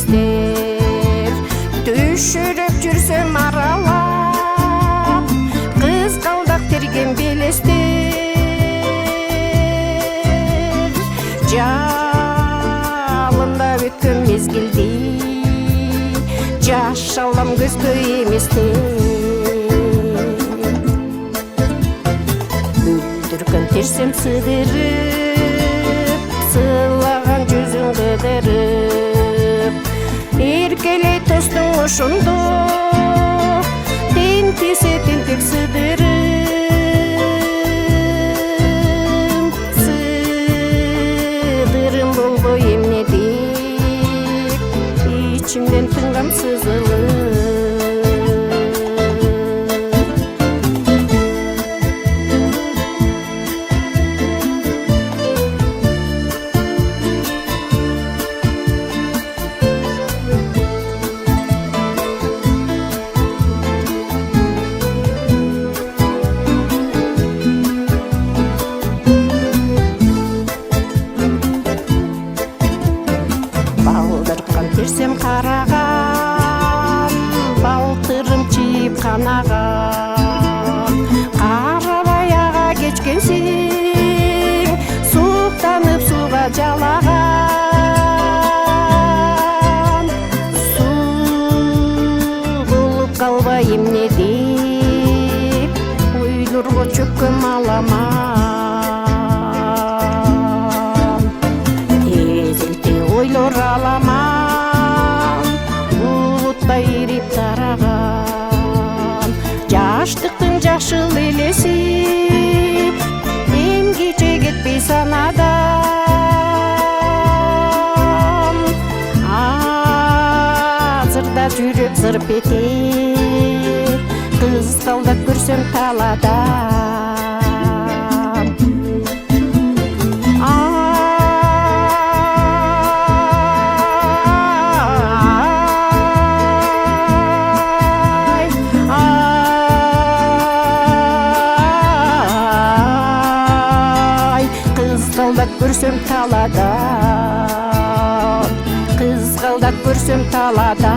эместер түшүрүп жүрсөм аралап кызгалдак терген белестер жалында өткөн мезгилди жаш алам көзгө эместер бүттүргөн терсем сыдырып сыйлаган жүзүң кыдырып эркелей тостуң ошондо тентесе тентек сыдырым болбой эмне деп ичимден тынгам сызылып терсем караган балтырым чийип канаган карабай ага кечкенсиң суктанып сууга жалаган суу болуп калбай эмне деп ойлорго чөккөн аламан тезилте ойлор аламан ирип тараган жаштыктын жашыл элеси эмгиче кетпей санадан азырда жүрөк зырп этет кызгалдап көрсөм таладан кызгалдап көрсөм таладан кызгалдап көрсөм таладан